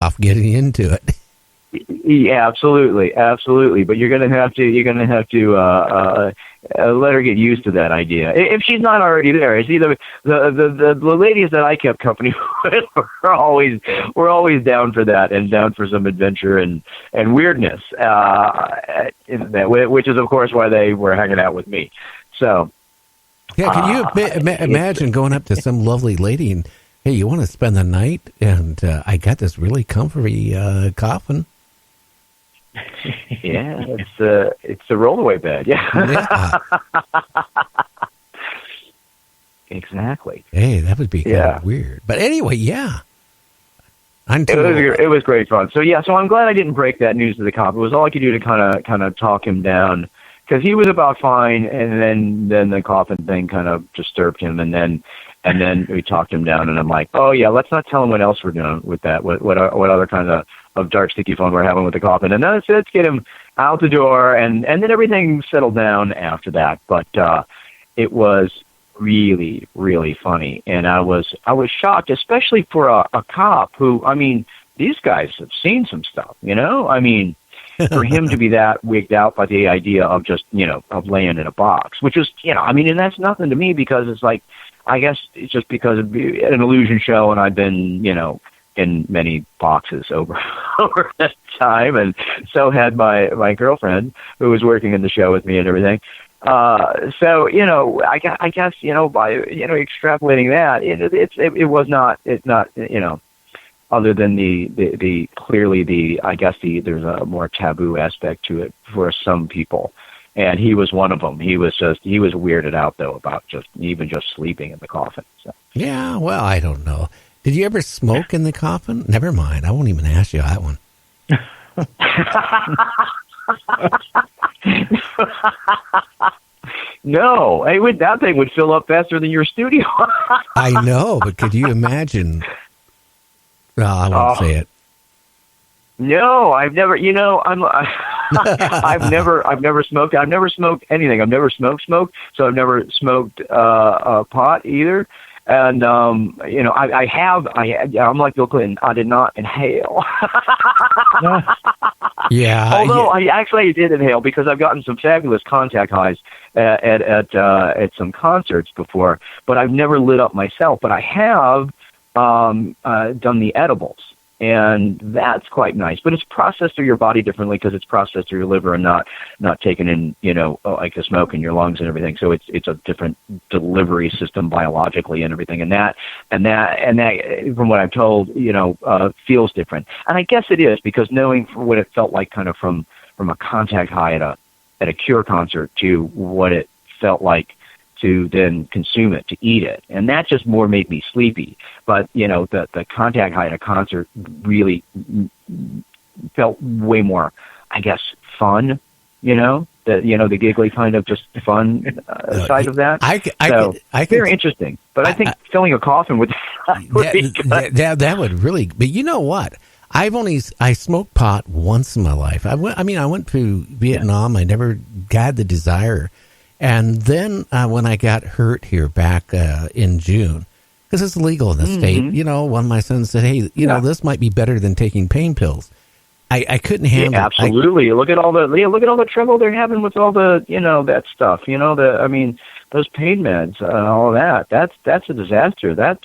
off getting into it. Yeah, absolutely. But you're gonna have to let her get used to that idea. If she's not already there, it's either the ladies that I kept company with were always down for that and down for some adventure and weirdness, which is of course why they were hanging out with me. So. Yeah, can you imagine going up to some lovely lady and, hey, you want to spend the night? And I got this really comfy coffin. Yeah, it's a rollaway bed. Yeah. Exactly. Hey, that would be kind of weird. But anyway, yeah. It was great fun. So yeah, so I'm glad I didn't break that news to the cop. It was all I could do to kind of talk him down. Because he was about fine, and then the coffin thing kind of disturbed him, and then we talked him down, and I'm like, oh yeah, let's not tell him what else we're doing with that, what other kinds of dark sticky fun we're having with the coffin, and then let's get him out the door, and then everything settled down after that. But it was really, really funny, and I was shocked, especially for a cop who, I mean, these guys have seen some stuff, I mean. For him to be that wigged out by the idea of just, of laying in a box, which is, I mean, and that's nothing to me because it's like, I guess it's just because of an illusion show and I've been, in many boxes over that time. And so had my girlfriend who was working in the show with me and everything. So, I guess, by, extrapolating that, it's not, other than the clearly I guess there's a more taboo aspect to it for some people, and he was one of them. He was weirded out though about just sleeping in the coffin. So. Yeah, well, I don't know. Did you ever smoke in the coffin? Never mind. I won't even ask you that one. No, that thing would fill up faster than your studio. I know, but could you imagine? No, I won't say it. No, I've never. I've never smoked. I've never smoked anything. I've never smoked. So I've never smoked pot either. And I have. I'm like Bill Clinton. I did not inhale. Yeah. Although I did inhale because I've gotten some fabulous contact highs at some concerts before, but I've never lit up myself. But I have. Done the edibles, and that's quite nice. But it's processed through your body differently because it's processed through your liver and not taken in, like the smoke in your lungs and everything. So it's a different delivery system biologically and everything. And that, from what I'm told, feels different. And I guess it is because knowing what it felt like, kind of from a contact high at a Cure concert to what it felt like to then consume it, to eat it. And that just more made me sleepy. But, the contact high at a concert really felt way more, I guess, fun, the giggly kind of just fun side of that. Very interesting. But I think filling a coffin would be good. That would really, but you know what? I smoked pot once in my life. I went to Vietnam. I never had the desire. And then when I got hurt here back in June, because it's illegal in the state, one of my sons said, hey, this might be better than taking pain pills. I couldn't handle it. Absolutely. Look at all the trouble they're having with all the, that stuff, those pain meds, all that. That's a disaster. I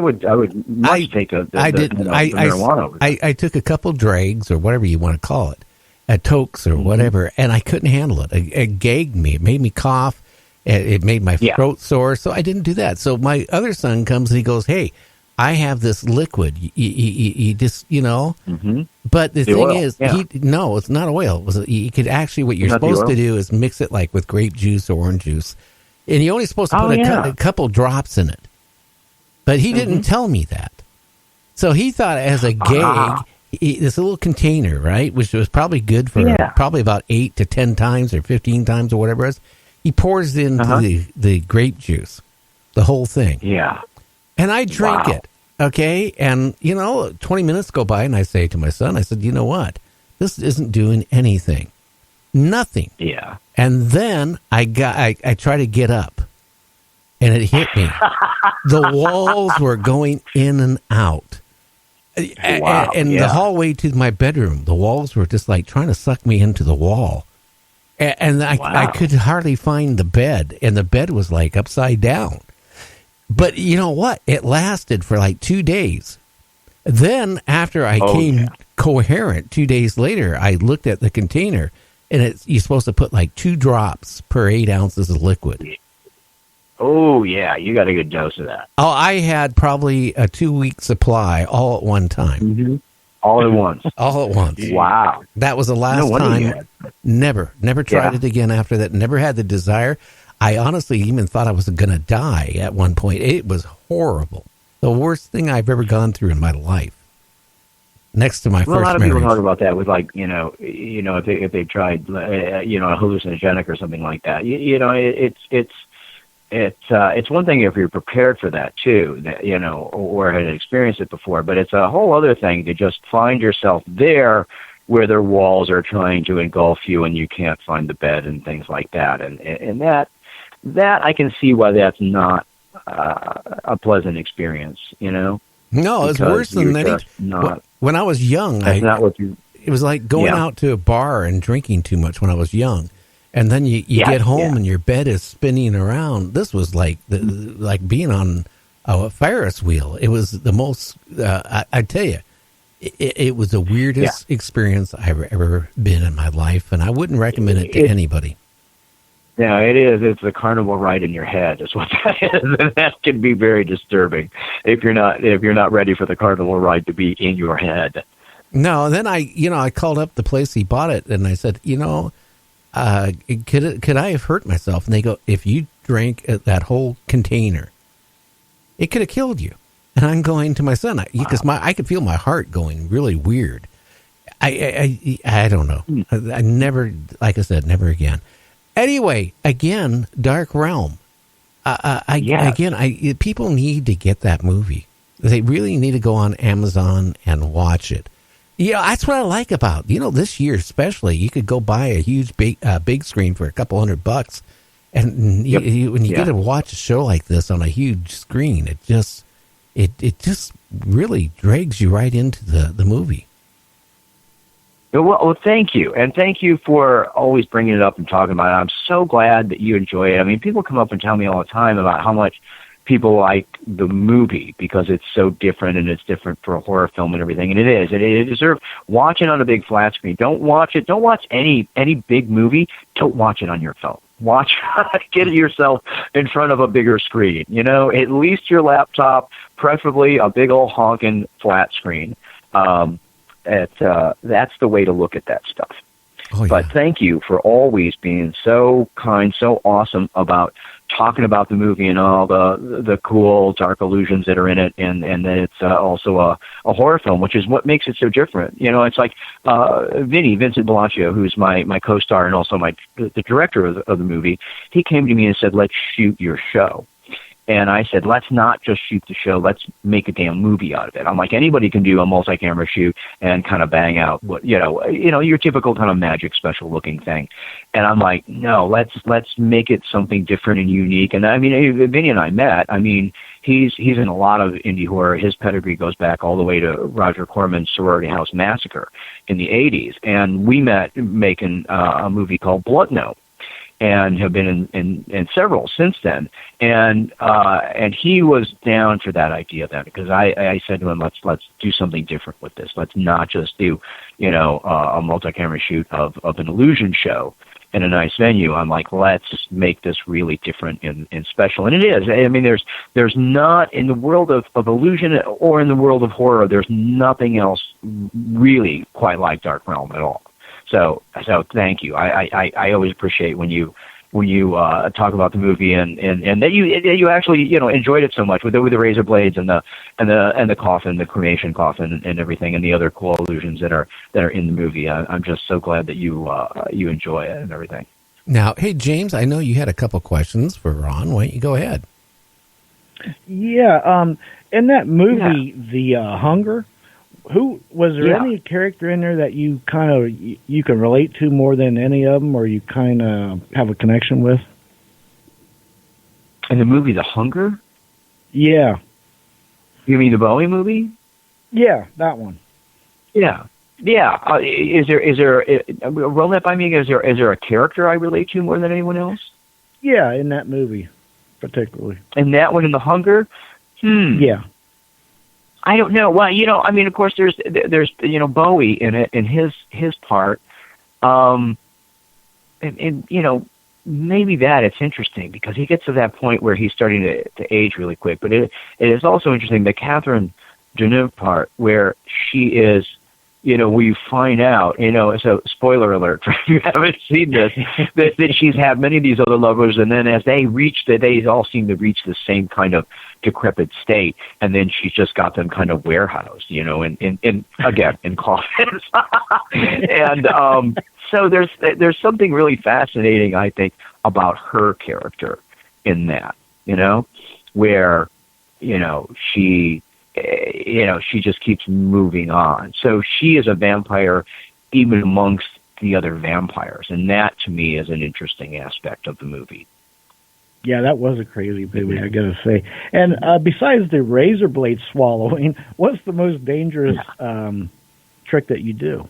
would much take the marijuana over that. I took a couple drags or whatever you want to call it. Tokes or whatever, and I couldn't handle it. It gagged me. It made me cough. It made my throat sore, so I didn't do that. So my other son comes and he goes, hey, I have this liquid. You just, But the thing oil. is, no, it's not oil. You could actually, what you're supposed to do is mix it like with grape juice or orange juice, and you're only supposed to put a couple drops in it. But he didn't tell me that. So he thought as a gag, this little container, right, which was probably good for probably about 8 to 10 times or 15 times or whatever it is, he pours into the grape juice, the whole thing. Yeah. And I drank it, okay? And, 20 minutes go by, and I say to my son, I said, you know what? This isn't doing anything. Nothing. Yeah. And then I try to get up. and it hit me. The walls were going in and out. Wow. And the hallway to my bedroom, the walls were just like trying to suck me into the wall. And I could hardly find the bed, and the bed was like upside down. But you know what? It lasted for like 2 days. Then after I came coherent 2 days later, I looked at the container, and you're supposed to put like 2 drops per 8 ounces of liquid. Oh, yeah. You got a good dose of that. Oh, I had probably a 2-week supply all at one time. Mm-hmm. All at once. All at once. Wow. That was the last time. Never tried it again after that. Never had the desire. I honestly even thought I was going to die at one point. It was horrible. The worst thing I've ever gone through in my life. Next to my first marriage. A lot of people talk about that with like, if they tried, a hallucinogenic or something like that. It's one thing if you're prepared for that too, or had experienced it before, but it's a whole other thing to just find yourself there where their walls are trying to engulf you and you can't find the bed and things like that. And that I can see why that's not a pleasant experience, No, it's worse than any. When I was young, it was like going out to a bar and drinking too much when I was young. And then you get home and your bed is spinning around. This was like being on a Ferris wheel. It was the most, I tell you, it was the weirdest experience I've ever been in my life. And I wouldn't recommend it to anybody. Yeah, it is. It's the carnival ride in your head is what that is. And that can be very disturbing if you're not ready for the carnival ride to be in your head. No, then I called up the place he bought it and I said, could I have hurt myself? And they go, if you drank that whole container, it could have killed you. And I'm going to my son, because I could feel my heart going really weird. I don't know. I never, like I said, never again. Anyway, again, Dark Realm. People need to get that movie. They really need to go on Amazon and watch it. Yeah, that's what I like about, this year especially. You could go buy a huge big screen for $200, and when you get to watch a show like this on a huge screen, it just really drags you right into the movie. Well, thank you, and thank you for always bringing it up and talking about it. I'm so glad that you enjoy it. I mean, people come up and tell me all the time about how much people like the movie because it's so different and it's different for a horror film and everything. And it is. It deserves watching on a big flat screen. Don't watch any big movie. Don't watch it on your phone. Get it yourself in front of a bigger screen. At least your laptop, preferably a big old honking flat screen. That's the way to look at that stuff. Oh, yeah. But thank you for always being so kind, so awesome about talking about the movie and all the cool dark illusions that are in it, and that it's also a horror film, which is what makes it so different. It's like Vincent Bellaccio, who's my co-star and also the director of the movie. He came to me and said, "Let's shoot your show." And I said, let's not just shoot the show. Let's make a damn movie out of it. I'm like, anybody can do a multi-camera shoot and kind of bang out what, your typical kind of magic special looking thing. And I'm like, no, let's make it something different and unique. And I mean, Vinny and I met. I mean, he's in a lot of indie horror. His pedigree goes back all the way to Roger Corman's Sorority House Massacre in the 80s. And we met making a movie called Blood Note, and have been in several since then. And he was down for that idea then, because I said to him, let's do something different with this. Let's not just do, a multi-camera shoot of an illusion show in a nice venue. I'm like, let's make this really different and special. And it is. I mean, there's not, in the world of illusion or in the world of horror, there's nothing else really quite like Dark Realm at all. So thank you. I always appreciate when you talk about the movie and that you actually enjoyed it so much with the razor blades and the coffin, the cremation coffin and everything, and the other cool illusions that are in the movie. I'm just so glad that you enjoy it and everything. Now, hey James, I know you had a couple questions for Ron. Why don't you go ahead? Yeah. In that movie, The Hunger. Who was there any character in there that you kind of you can relate to more than any of them, or you kind of have a connection with? In the movie The Hunger? Yeah. You mean the Bowie movie? Yeah, that one. Yeah. Yeah. Is there roll that by me? Is there a character I relate to more than anyone else? Yeah, in that movie, particularly. In that one, in The Hunger? Yeah. I don't know. Well, I mean, of course, there's Bowie in it, in his part, and maybe that it's interesting because he gets to that point where he's starting to age really quick. But it is also interesting the Catherine Deneuve part where she is, we find out, so spoiler alert if you haven't seen this, that she's had many of these other lovers, and then as they all seem to reach the same kind of decrepit state, and then she's just got them kind of warehoused, in again, in coffins. And so there's something really fascinating, I think, about her character in that, where, she just keeps moving on. So she is a vampire even amongst the other vampires. And that, to me, is an interesting aspect of the movie. Yeah, that was a crazy movie, I gotta say. And besides the razor blade swallowing, what's the most dangerous trick that you do?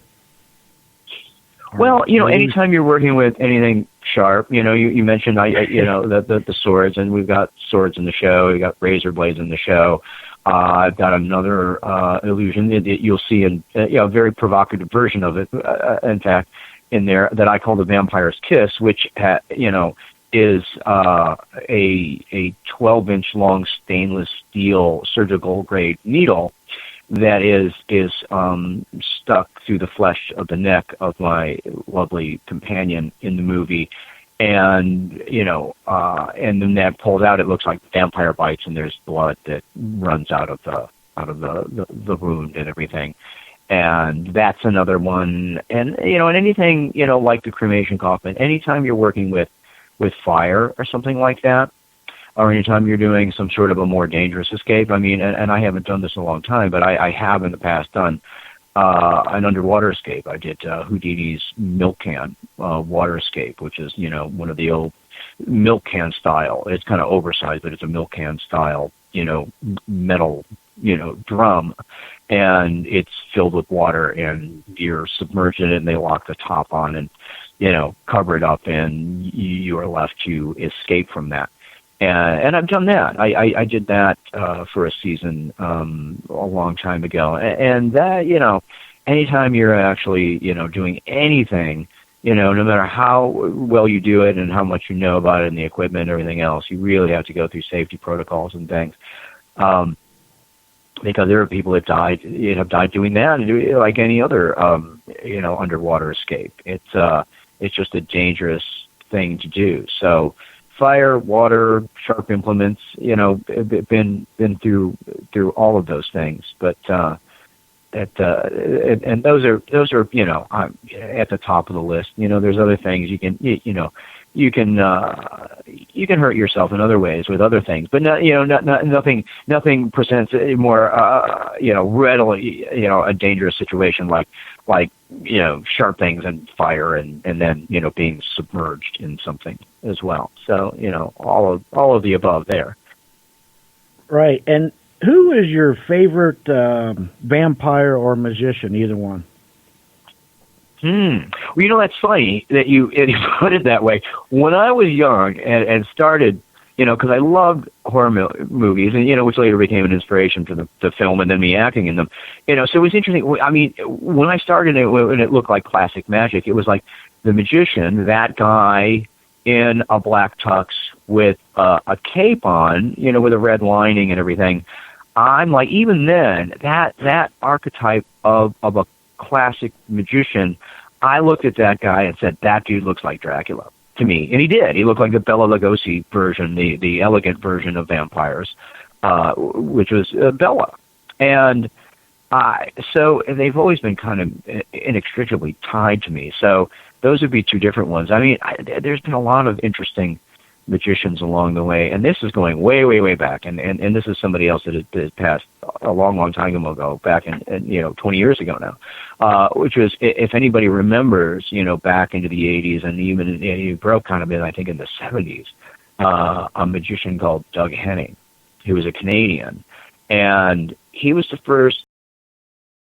Well, anytime you're working with anything sharp, you mentioned, the swords, and we've got swords in the show. We've got razor blades in the show. I've got another illusion that you'll see in a very provocative version of it, in fact, in there that I call the Vampire's Kiss, which is a 12-inch long stainless steel surgical grade needle that is stuck through the flesh of the neck of my lovely companion in the movie. And, and then that pulls out, it looks like vampire bites, and there's blood that runs out of the wound and everything. And that's another one. And, and anything, like the cremation coffin, anytime you're working with fire or something like that, or anytime you're doing some sort of a more dangerous escape, I mean, and I haven't done this in a long time, but I have in the past done an underwater escape. I did Houdini's milk can water escape, which is, one of the old milk can style. It's kind of oversized, but it's a milk can style, metal, drum, and it's filled with water, and you're submerged in it, and they lock the top on and, cover it up, and you are left to escape from that. And I've done that. I did that for a season a long time ago. And that, anytime you're actually, doing anything, no matter how well you do it and how much you know about it and the equipment and everything else, you really have to go through safety protocols and things. Because there are people that have died doing that, like any other, underwater escape. It's just a dangerous thing to do. So, fire, water, sharp implements, been through all of those things, but and those are at the top of the list. There's other things you can hurt yourself in other ways with other things, but nothing presents a more readily a dangerous situation like sharp things and fire and then being submerged in something as well. So all of the above there. Right. And who is your favorite vampire or magician? Either one. Well, that's funny that you put it that way. When I was young and started, because I loved horror movies, and which later became an inspiration for the film and then me acting in them. So it was interesting. I mean, when I started it, and it looked like classic magic, it was like the magician, that guy in a black tux with a cape on, with a red lining and everything. I'm like, even then, that archetype of a classic magician, I looked at that guy and said, that dude looks like Dracula to me. And he did. He looked like the Bela Lugosi version, the elegant version of vampires, which was Bela. And so they've always been kind of inextricably tied to me. So those would be two different ones. I mean, there's been a lot of interesting magicians along the way, and this is going way, way, way back, and this is somebody else that has passed a long, long time ago, back in 20 years ago now, which was, if anybody remembers, back into the 80s, and even it broke kind of in, I think, in the 70s, a magician called Doug Henning, who was a Canadian, and he was the first